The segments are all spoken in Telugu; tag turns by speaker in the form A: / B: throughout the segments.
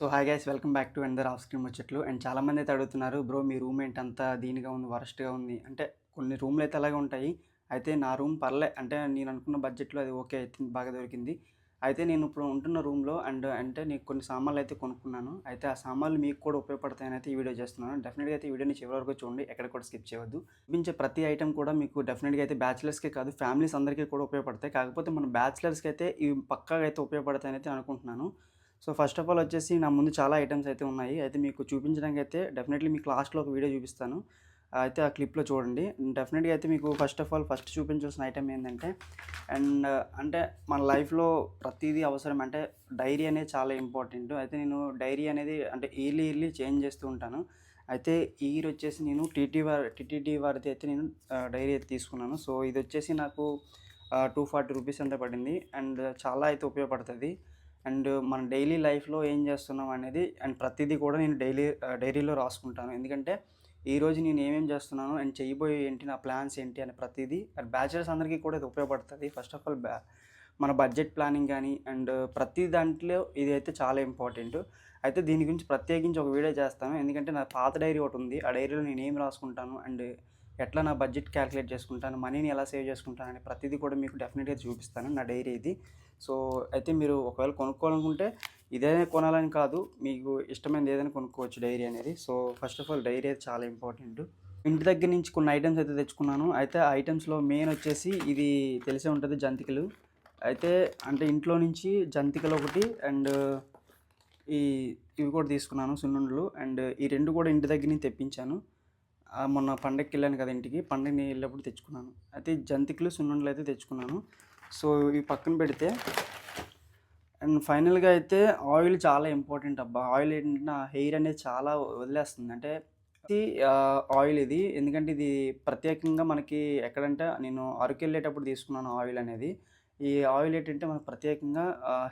A: So hi guys, welcome back to under off screen ముచ్చట్లు. అండ్ చాలామంది అయితే అడుగుతున్నారు, బ్రో మీ రూమ్ ఏంటంతా దీనిగా ఉంది, వరస్ట్గా ఉంది అంటే. కొన్ని రూమ్లు అయితే అలాగే ఉంటాయి. అయితే నా రూమ్ పర్లే, అంటే నేను అనుకున్న బడ్జెట్లో అది ఓకే అయితే బాగా దొరికింది. అయితే నేను ఇప్పుడు ఉంటున్న రూమ్లో అంటే నీకు కొన్ని సామాన్లు అయితే కొనుక్కున్నాను. అయితే ఆ సామాన్లు మీకు కూడా ఉపయోగపడతాయని అయితే ఈ వీడియో చేస్తున్నాను. డెఫినెట్గా అయితే ఈ వీడియోని చివరి వరకు చూడండి, ఎక్కడ కూడా స్కిప్ చేయవద్దు. చూపించే ప్రతి ఐటమ్ కూడా మీకు డెఫినెట్గా అయితే బ్యాచిలర్స్కే కాదు, ఫ్యామిలీస్ అందరికీ కూడా ఉపయోగపడతాయి. కాకపోతే మన బ్యాచిలర్స్కి అయితే ఇవి పక్కాగా అయితే ఉపయోగపడతాయని అయితే అనుకుంటున్నాను. సో ఫస్ట్ ఆఫ్ ఆల్ వచ్చేసి నా ముందు చాలా ఐటమ్స్ అయితే ఉన్నాయి. అయితే మీకు చూపించడానికి అయితే డెఫినెట్లీ మీకు లాస్ట్‌లో ఒక వీడియో చూపిస్తాను. అయితే ఆ క్లిప్‌లో చూడండి. డెఫినెట్‌గా అయితే మీకు ఫస్ట్ చూపించాల్సిన ఐటమ్ ఏందంటే అండ్ అంటే మన లైఫ్‌లో ప్రతీదీ అవసరం. అంటే డైరీ అనేది చాలా ఇంపార్టెంట్. అయితే నేను డైరీ అనేది అంటే ఇయర్లీ చేంజ్ చేస్తూ ఉంటాను. అయితే ఈ ఇయర్ వచ్చేసి నేను టీటీడీ వారిది అయితే నేను డైరీ అయితే తీసుకున్నాను. సో ఇదొచ్చేసి నాకు రూ. 240 ఎంతో పడింది. అండ్ చాలా అయితే ఉపయోగపడతది. అండ్ మన డైలీ లైఫ్‌లో ఏం చేస్తున్నాం అనేది అండ్ ప్రతీదీ కూడా నేను డైరీలో రాసుకుంటాను. ఎందుకంటే ఈరోజు నేను ఏమేం చేస్తున్నాను అండ్ చేయబోయేవి ఏంటి, నా ప్లాన్స్ ఏంటి అని ప్రతీదీ అండ్ బ్యాచిలర్స్ అందరికీ కూడా ఇది ఉపయోగపడుతది. ఫస్ట్ ఆఫ్ ఆల్ మన బడ్జెట్ ప్లానింగ్ గానీ అండ్ ప్రతి దాంట్లో ఇదైతే చాలా ఇంపార్టెంట్. అయితే దీని గురించి ప్రత్యేకించి ఒక వీడియో చేస్తాను. ఎందుకంటే నా పాత డైరీ ఒకటుంది. ఆ డైరీలో నేనేం రాసుకుంటాను అండ్ ఎట్లా నా బడ్జెట్ క్యాలిక్యులేట్ చేసుకుంటాను, మనీని ఎలా సేవ్ చేసుకుంటాను అని ప్రతీదీ కూడా మీకు డెఫినెట్‌గా చూపిస్తాను. నా డైరీ ఇది. సో అయితే మీరు ఒకవేళ కొనుక్కోవాలనుకుంటే ఇదే కొనాలని కాదు, మీకు ఇష్టమైనది ఏదైనా కొనుక్కోవచ్చు డైరీ అనేది. So first of all diary అయితే చాలా ఇంపార్టెంట్. ఇంటి దగ్గర నుంచి కొన్ని ఐటెమ్స్ అయితే తెచ్చుకున్నాను. అయితే ఆ ఐటెమ్స్‌లో మెయిన్ వచ్చేసి ఇది తెలిసే ఉంటది, జంతికలు. అయితే అంటే ఇంట్లో నుంచి జంతికలు ఒకటి అండ్ ఈ ఇవి కూడా తీసుకున్నాను, సున్నుండలు. అండ్ ఈ 2 కూడా ఇంటి దగ్గర నుంచి తెప్పించాను. మొన్న పండగకెళ్ళాను కదా ఇంటికి, పండగని వెళ్ళినప్పుడు తెచ్చుకున్నాను. అయితే ఈ జంతికలు, సున్నుండలు అయితే తెచ్చుకున్నాను. సో ఇవి పక్కన పెడితే అండ్ ఫైనల్‌గా అయితే ఆయిల్ చాలా ఇంపార్టెంట్ అబ్బా! ఆయిల్ ఏంటంటే నా హెయిర్ అనేది చాలా వదిలేస్తుంది. అంటే ఇది ఆయిల్ ఇది. ఎందుకంటే ఇది ప్రత్యేకంగా మనకి ఎక్కడంటే నేను అరకెళ్ళేటప్పుడు తీసుకున్నాను ఆయిల్ అనేది. ఈ ఆయిల్ ఏంటంటే మనకు ప్రత్యేకంగా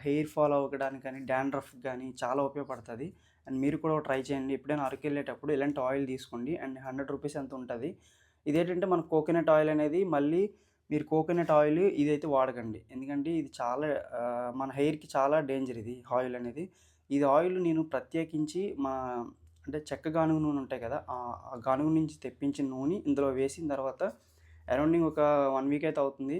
A: హెయిర్ ఫాల్ అవ్వడానికి గానీ, డాండ్రఫ్‌కి గానీ చాలా ఉపయోగపడతది. అండ్ మీరు కూడా ట్రై చేయండి. ఎప్పుడైనా అరకెళ్ళేటప్పుడు ఇలాంటి ఆయిల్ తీసుకోండి. అండ్ రూ. 100 ఎంతో ఉంటది. ఇదేంటంటే మన కోకోనట్ ఆయిల్ అనేది మళ్ళీ మీరు కోకోనట్ ఆయిల్ ఇదైతే వాడకండి. ఎందుకంటే ఇది చాలా మన హెయిర్‌కి చాలా డేంజర్ ఇది ఆయిల్ అనేది. ఇది ఆయిల్ నేను ప్రత్యేకించి అంటే చెక్క గానుగ నూనె ఉంటాయి కదా! ఆ గానుగ నుంచి తెప్పించిన నూనె ఇందులో వేసిన తర్వాత అరౌండింగ్ ఒక 1 వీక్ అయితే అవుతుంది.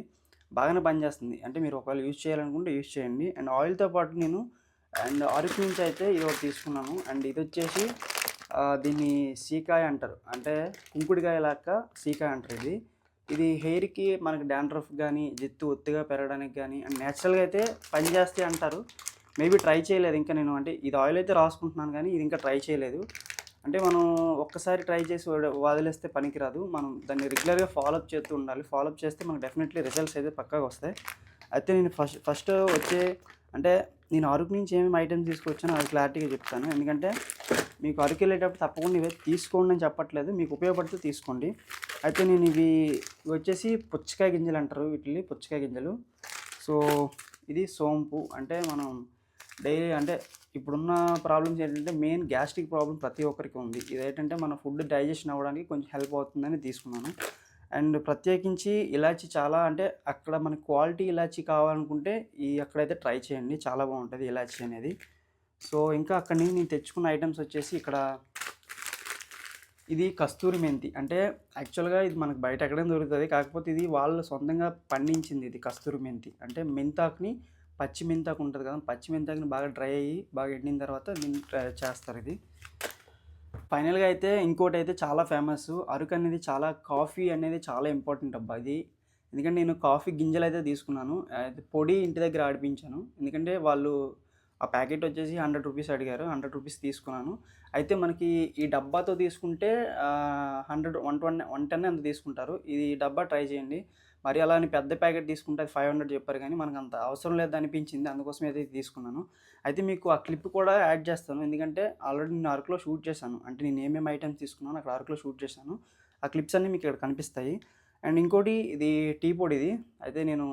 A: బాగానే పనిచేస్తుంది. అంటే మీరు ఒకవేళ యూజ్ చేయాలనుకుంటే యూజ్ చేయండి. అండ్ ఆయిల్‌తో పాటు నేను అరకు నుంచి అయితే ఇదొకటి తీసుకున్నాను. అండ్ ఇదొచ్చేసి దీన్ని సీకాయ అంటారు. అంటే కుంకుడుకాయ లాగా సీకాయ అంటారు ఇది. ఇది హెయిర్‌కి మనకి డాండ్రఫ్ గానీ, జుట్టు ఒత్తుగా పెరగడానికి గానీ అండ్ నేచురల్‌గా అయితే పనిచేస్తాయి అంటారు. మేబీ ట్రై చేయలేదు ఇంకా నేను. అంటే ఇది ఆయిల్ అయితే రాసుకుంటున్నాను గానీ, ఇది ఇంకా ట్రై చేయలేదు. అంటే మనం ఒక్కసారి ట్రై చేసి వదిలేస్తే పనికిరాదు. మనం దాన్ని రెగ్యులర్‌గా ఫాలోఅప్ చేస్తూ ఉండాలి. ఫాలోఅప్ చేస్తే మనకు డెఫినెట్‌లీ రిజల్ట్స్ అయితే పక్కాగా వస్తాయి. అయితే నేను ఫస్ట్ వచ్చే అంటే నేను అరకు నుంచి ఏమేమి ఐటెమ్స్ తీసుకొచ్చానో అది క్లారిటీగా చెప్తాను. ఎందుకంటే మీకు అరకెళ్ళేటప్పుడు తప్పకుండా ఇవి తీసుకోండి అని చెప్పట్లేదు. మీకు ఉపయోగపడితే తీసుకోండి. అయితే నేను ఇవి వచ్చేసి పుచ్చకాయ గింజలు అంటారు వీటిని, పుచ్చకాయ గింజలు. సో ఇది సోంపు. అంటే మనం డైలీ అంటే ఇప్పుడున్న ప్రాబ్లమ్స్ ఏంటంటే మెయిన్ గ్యాస్ట్రిక్ ప్రాబ్లమ్ ప్రతి ఒక్కరికి ఉంది. ఇదేంటంటే మన ఫుడ్ డైజెషన్ అవ్వడానికి కొంచెం హెల్ప్ అవుతుందని తీసుకున్నాను. అండ్ ప్రత్యేకించి ఇలాచీ చాలా అంటే అక్కడ మనకి క్వాలిటీ ఇలాచీ కావాలనుకుంటే అక్కడైతే ట్రై చేయండి. చాలా బాగుంటది ఇలాచీ అనేది. సో ఇంకా అక్కడి నుంచి నేను తెచ్చుకున్న ఐటెమ్స్ వచ్చేసి ఇక్కడ ఇది కస్తూరి మెంతి. అంటే యాక్చువల్‌గా ఇది మనకు బయట ఎక్కడైనా దొరుకుతది. కాకపోతే ఇది వాళ్ళు సొంతంగా పండించింది ఇది కస్తూరి మెంతి. అంటే మెంతాకుని, పచ్చి మెంతాకు ఉంటది కదా! పచ్చి మెంతాకుని బాగా డ్రై అయ్యి, బాగా ఎండిన తర్వాత దీన్ని చేస్తారు ఇది. ఫైనల్‌గా అయితే ఇంకోటైతే చాలా ఫేమస్. అరకు అనేది కాఫీ అనేది చాలా ఇంపార్టెంట్ అబ్బా! ఇది. ఎందుకంటే నేను కాఫీ గింజలైతే తీసుకున్నాను. అయితే పొడి ఇంటి దగ్గర ఆడిపించాను. ఎందుకంటే వాళ్ళు ఆ ప్యాకెట్ వచ్చేసి రూ. 100 అడిగారు. రూ. 100 తీసుకున్నాను. అయితే మనకి ఈ డబ్బాతో తీసుకుంటే 110 ఎంతో తీసుకుంటారు. ఇది డబ్బా ట్రై చేయండి. మరి అలా అని పెద్ద ప్యాకెట్ తీసుకుంటే అది 500 చెప్పారు గానీ మనకంత అవసరం లేదనిపించింది. అందుకోసమే అయితే తీసుకున్నాను. అయితే మీకు ఆ క్లిప్ కూడా యాడ్ చేస్తాను. ఎందుకంటే ఆల్రెడీ నేను అరకులో షూట్ చేశాను. అంటే నేను ఏమేమి ఐటెమ్స్ తీసుకున్నానో అక్కడ అరకులో షూట్ చేశాను. ఆ క్లిప్స్ అన్నీ మీకు ఇక్కడ కనిపిస్తాయి. అండ్ ఇంకోటి ఇది టీ పొడిది. అయితే నేను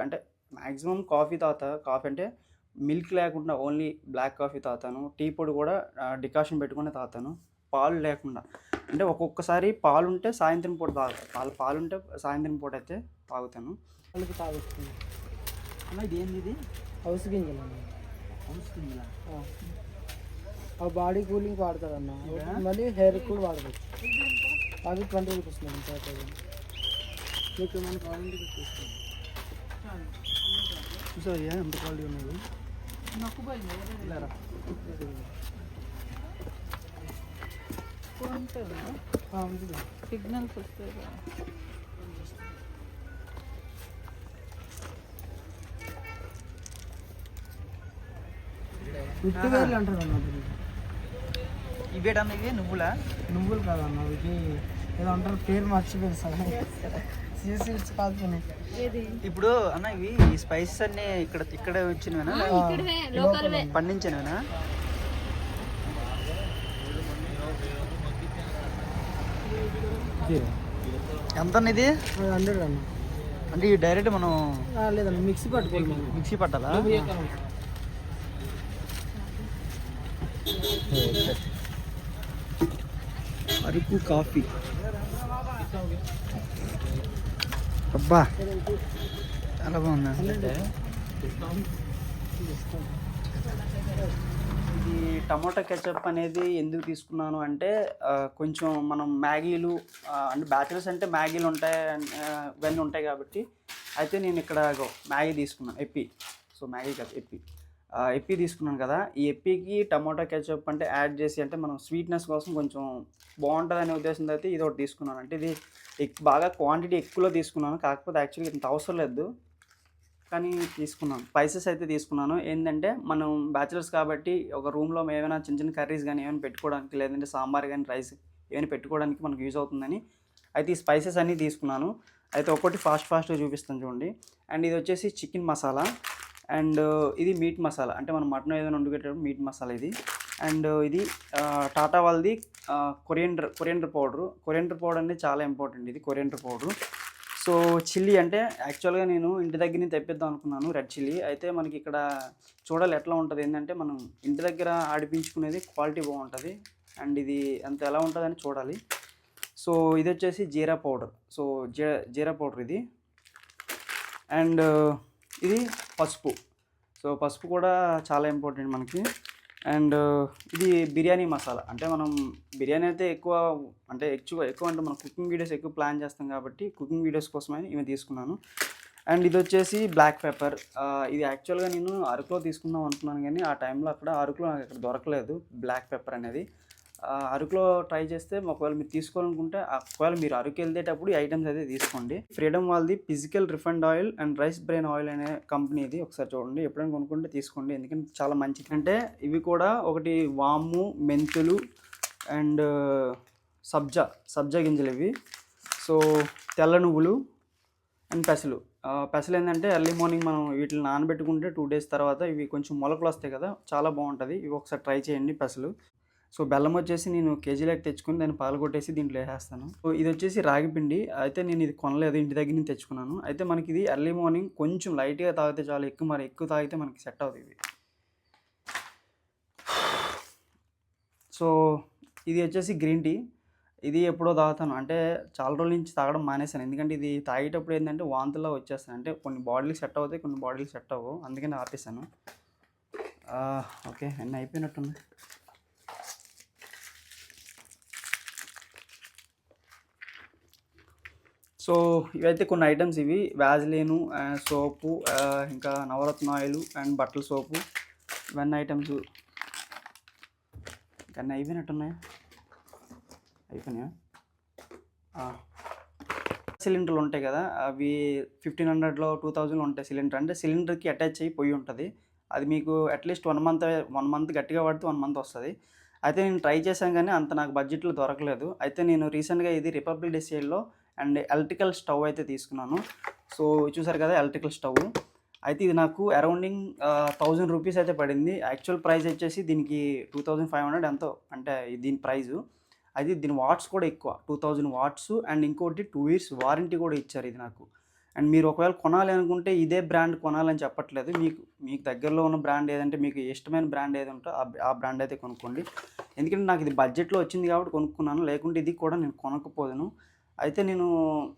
A: అంటే మాక్సిమం కాఫీ తాగుతా. కాఫీ అంటే మిల్క్ లేకుండా ఓన్లీ బ్లాక్ కాఫీ తాగుతాను. టీ పొడి కూడా డికాషన్ పెట్టుకునే తాగుతాను. పాలు లేకుండా. అంటే ఒక్కొక్కసారి పాలుంటే సాయంత్రం పూట తాగుతా. పాలుంటే సాయంత్రం పూట అయితే తాగుతాను.
B: వాళ్ళకి తాగొచ్చు.
A: అన్న ఇదేంది ఇది?
B: హౌస్ గింజలండి.
A: హౌస్ గింజలా?
B: ఆ బాడీ కూలింగ్ వాడతారు అన్న, మళ్ళీ హెయిర్ కూడా వాడవచ్చు. అది 20 రూపీస్ మేడం. మీకు ఏమైనా కావాలంటే తీసుకుంటాం. చూసారు ఎంత క్వాలిటీ ఉన్నది.
C: సిగ్నల్స్ వస్తాయి.
B: ఫిఫ్టీ వేర్లు అంటారు అన్న.
A: ఇవేటన్నా ఇవి
B: నువ్వులు కాదన్న, ఇవి ఏదో అంటారు, పేరు మర్చిపోయింది సార్. సీడ్స్ కాదు.
A: ఇప్పుడు అన్న ఇవి ఈ స్పైసెస్ అన్ని ఇక్కడ వచ్చినవేనా, పండించినవేనా? ఎంత ఇది
B: 100 అన్న.
A: అంటే ఈ డైరెక్ట్ మనం
B: లేదన్న, మిక్సీ పట్టుకోవాలి.
A: మిక్సీ పట్టాలా? అరకు కాఫీ. అబ్బా చాలా బాగుంది. ఇది టమాటా కెచప్ అనేది ఎందుకు తీసుకున్నాను అంటే కొంచెం మనం మ్యాగీలు అంటే బ్యాచిలర్స్ అంటే మ్యాగీలు ఉంటాయి, ఇవన్నీ ఉంటాయి కాబట్టి. అయితే నేను ఇక్కడ మ్యాగీ తీసుకున్నాను, సో మ్యాగీ కాదు ఎప్పి తీసుకున్నాను కదా. ఈ ఎప్పికి టమాటా కెచప్ అంటే యాడ్ చేసి, అంటే మనం స్వీట్నెస్ కోసం కొంచెం బాగుంటుంది అనే ఉద్దేశంతో అయితే ఇది ఒకటి తీసుకున్నాను. అంటే ఇది బాగా క్వాంటిటీ ఎక్కువలో తీసుకున్నాను, కాకపోతే యాక్చువల్గా ఇంత అవసరం లేదు కానీ తీసుకున్నాను. స్పైసెస్ అయితే తీసుకున్నాను. ఏంటంటే మనం బ్యాచిలర్స్ కాబట్టి ఒక రూమ్లో ఏమైనా చిన్న చిన్న కర్రీస్ కానీ ఏమైనా పెట్టుకోవడానికి, లేదంటే సాంబార్ కానీ రైస్ ఏమైనా పెట్టుకోవడానికి మనకు యూజ్ అవుతుందని అయితే ఈ స్పైసెస్ అన్నీ తీసుకున్నాను. అయితే ఒకటి ఫాస్ట్గా చూపిస్తాను చూడండి. అండ్ ఇది వచ్చేసి చికెన్ మసాలా, అండ్ ఇది మీట్ మసాలా, అంటే మనం మటన్ ఏదైనా వండుకునేటప్పుడు మీట్ మసాలా ఇది. అండ్ ఇది టాటా వాళ్ళది కొరియండర్ పౌడర్ అనేది చాలా ఇంపార్టెంట్. ఇది కొరియండర్ పౌడరు. సో చిల్లీ అంటే యాక్చువల్గా నేను ఇంటి దగ్గర నుంచి తెప్పిద్దాం అనుకున్నాను, రెడ్ చిల్లీ. అయితే మనకి ఇక్కడ చూడాలి ఎట్లా ఉంటుంది. ఏంటంటే మనం ఇంటి దగ్గర ఆడిపించుకునేది క్వాలిటీ బాగుంటుంది, అండ్ ఇది ఎలా ఉంటుందని చూడాలి. సో ఇది వచ్చేసి జీరా పౌడర్. సో జీరా పౌడర్ ఇది. అండ్ ఇది పసుపు. సో పసుపు కూడా చాలా ఇంపార్టెంట్ మనకి. అండ్ ఇది బిర్యానీ మసాలా, అంటే మనం బిర్యానీ అయితే ఎక్కువ అంటే మనం కుకింగ్ వీడియోస్ ఎక్కువ ప్లాన్ చేస్తాం కాబట్టి కుకింగ్ వీడియోస్ కోసమే ఇవి తీసుకున్నాను. అండ్ ఇది వచ్చేసి బ్లాక్ పెప్పర్. ఇది యాక్చువల్గా నేను అరకులో తీసుకుందాం అనుకున్నాను కానీ ఆ టైంలో అరకులో నాకు ఇక్కడ దొరకలేదు బ్లాక్ పెప్పర్ అనేది. అరకులో ట్రై చేస్తే ఒకవేళ మీరు తీసుకోవాలనుకుంటే, ఒకవేళ మీరు అరకు వెళ్తేటప్పుడు ఈ ఐటమ్స్ అయితే తీసుకోండి. ఫ్రీడమ్ వాళ్ళది physical refined oil and rice brain oil అనే కంపెనీ ఇది. ఒకసారి చూడండి, ఎప్పుడైనా కొనుక్కుంటే తీసుకోండి, ఎందుకంటే చాలా మంచిది. అంటే ఇవి కూడా ఒకటి వాము, మెంతులు అండ్ సబ్జా గింజలు ఇవి. సో తెల్ల నువ్వులు అండ్ పెసలు ఏంటంటే ఎర్లీ మార్నింగ్ మనం వీటిని నానబెట్టుకుంటే 2 days తర్వాత ఇవి కొంచెం మొలకలు వస్తాయి కదా, చాలా బాగుంటుంది. ఇవి ఒకసారి ట్రై చేయండి పెసలు. సో బెల్లం వచ్చేసి నేను కేజీలకు తెచ్చుకుని దాన్ని పాలగొట్టేసి దీంట్లో వేసేస్తాను. సో ఇది వచ్చేసి రాగి పిండి. అయితే నేను ఇది కొనలేదు, ఇంటి దగ్గర నుంచి తెచ్చుకున్నాను. అయితే మనకి ఇది ఎర్లీ మార్నింగ్ కొంచెం లైట్గా తాగితే చాలు, ఎక్కువ తాగితే మనకి సెట్ అవుతుంది ఇవి. సో ఇది వచ్చేసి గ్రీన్ టీ. ఇది ఎప్పుడో తాగుతాను, అంటే చాలా రోజుల నుంచి తాగడం మానేశాను. ఎందుకంటే ఇది తాగేటప్పుడు ఏంటంటే వాంతుల్లో వచ్చేస్తాను, అంటే కొన్ని బాడీలకు సెట్ అవుతాయి, కొన్ని బాడీలకు సెట్ అవ్వవు, అందుకని ఆపేసాను. ఓకే అన్నీ అయిపోయినట్టుంది. సో ఇవైతే కొన్ని ఐటమ్స్, ఇవి వ్యాజ్లీను, సోపు, ఇంకా నవరత్న ఆయిల్ అండ్ బట్టల సోపు, ఇవన్నీ ఐటమ్స్. కానీ అయిపోయినాయా? సిలిండర్లు ఉంటాయి కదా, అవి 1500లో 2000లో ఉంటాయి సిలిండర్. అంటే సిలిండర్కి అటాచ్ అయ్యి పొయ్యి ఉంటుంది. అది మీకు అట్లీస్ట్ 1 మంత్ గట్టిగా పడితే 1 month వస్తుంది. అయితే నేను ట్రై చేశాను కానీ అంత నాకు బడ్జెట్లో దొరకలేదు. అయితే నేను రీసెంట్గా ఇది రిపబ్లిక్ డే సేల్లో అండ్ ఎలక్ట్రికల్ స్టవ్ అయితే తీసుకున్నాను. సో చూసారు కదా ఎలక్ట్రికల్ స్టవ్. అయితే ఇది నాకు అరౌండింగ్ 1000 రూపీస్ అయితే పడింది. యాక్చువల్ ప్రైస్ వచ్చేసి దీనికి 2500 ఎంతో, అంటే దీని ప్రైజు. అయితే దీని వాట్స్ కూడా ఎక్కువ, 2000 వాట్స్. అండ్ ఇంకోటి 2 years వారంటీ కూడా ఇచ్చారు ఇది నాకు. అండ్ మీరు ఒకవేళ కొనాలి అనుకుంటే ఇదే బ్రాండ్ కొనాలని చెప్పట్లేదు, మీకు దగ్గరలో ఉన్న బ్రాండ్ ఏదంటే మీకు ఇష్టమైన బ్రాండ్ ఏది ఉంటే ఆ బ్రాండ్ అయితే కొనుక్కోండి. ఎందుకంటే నాకు ఇది బడ్జెట్లో వచ్చింది కాబట్టి కొనుక్కున్నాను, లేకుంటే ఇది కూడా నేను కొనకపోదును. అయితే నేను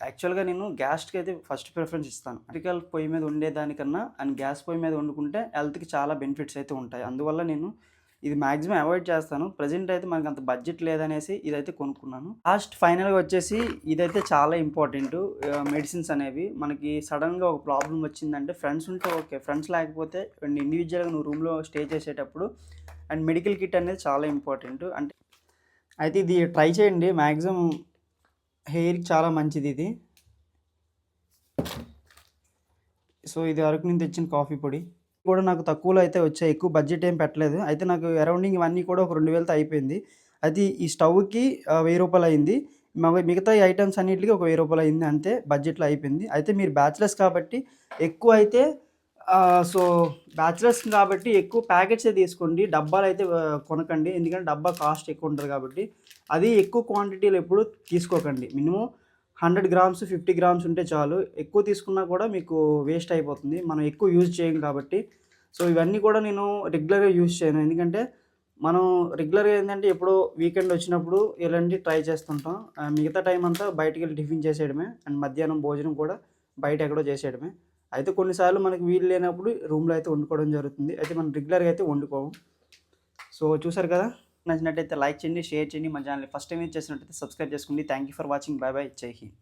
A: యాక్చువల్గా గ్యాస్కి అయితే ఫస్ట్ ప్రిఫరెన్స్ ఇస్తాను. ఎలక్ట్రికల్ పొయ్యి మీద ఉండేదానికన్నా అండ్ గ్యాస్ పొయ్యి మీద వండుకుంటే హెల్త్కి చాలా బెనిఫిట్స్ అయితే ఉంటాయి. అందువల్ల నేను ఇది మ్యాక్సిమం అవాయిడ్ చేస్తాను. ప్రెజెంట్ అయితే మనకు అంత బడ్జెట్ లేదనేసి ఇదైతే కొనుక్కున్నాను. లాస్ట్ ఫైనల్‌గా వచ్చేసి ఇదైతే చాలా ఇంపార్టెంటు. మెడిసిన్స్ అనేవి మనకి సడన్‌గా ఒక ప్రాబ్లమ్ వచ్చిందంటే ఫ్రెండ్స్ ఉంటే ఓకే. ఫ్రెండ్స్ లేకపోతే ఇండివిడ్యువల్‌గా నువ్వు రూమ్‌లో స్టే చేసేటప్పుడు అండ్ మెడికల్ కిట్ అనేది చాలా ఇంపార్టెంటు. అంటే అయితే ఇది ట్రై చేయండి. మ్యాక్సిమం హెయిర్‌కి చాలా మంచిది ఇది. సో, ఇది అరకు నుంచి తెచ్చిన కాఫీ పొడి. కూడా నాకు తక్కువలో అయితే వచ్చాయి. ఎక్కువ బడ్జెట్ ఏం పెట్టలేదు. అయితే నాకు అరౌండింగ్ ఇవన్నీ కూడా ఒక 2000తో అయిపోయింది. అది ఈ స్టవ్‌కి రూ. 1000 అయింది. మిగతా ఈ ఐటెమ్స్ అన్నిటికి ఒక రూ. 1000 అయింది అంతే. బడ్జెట్‌లో అయిపోయింది. అయితే మీరు బ్యాచిలర్స్ కాబట్టి ఎక్కువ అయితే సో, బ్యాచిలర్స్ కాబట్టి ఎక్కువ ప్యాకెట్సే తీసుకోండి. డబ్బాలైతే కొనకండి. ఎందుకంటే డబ్బా కాస్ట్ ఎక్కువ ఉంటది కాబట్టి. అది ఎక్కువ క్వాంటిటీలో ఎప్పుడు తీసుకోకండి. మినిమమ్ 100 గ్రామ్స్, 50 గ్రామ్స్ ఉంటే చాలు. ఎక్కువ తీసుకున్నా కూడా మీకు వేస్ట్ అయిపోతుంది. మనం ఎక్కువ యూజ్ చేయం కాబట్టి. సో, ఇవన్నీ కూడా నేను రెగ్యులర్‌గా యూజ్ చేయను. ఎందుకంటే మనం రెగ్యులర్‌గా ఏందంటే ఎప్పుడో వీకెండ్ వచ్చినప్పుడు ఇలాంటివి ట్రై చేస్తుంటాం. మిగతా టైం అంతా బయటికెళ్ళి టిఫిన్ చేసేయడమే. అండ్ మధ్యాహ్నం భోజనం కూడా బయట ఎక్కడో చేసేయడమే. అయితే కొన్నిసార్లు మనకు వీలు లేనప్పుడు రూమ్‌లో అయితే వండుకోవడం జరుగుతుంది. అయితే మనం రెగ్యులర్‌గా అయితే వండుకోము. సో, చూసారు కదా! నచ్చినట్టయితే లైక్ చేయండి, షేర్ చేయండి. మా ఛానల్‌ని ఫస్ట్ టైం చేసినట్టయితే సబ్స్క్రైబ్ చేసుకోండి. Thank you for watching. By by. జై హింద్.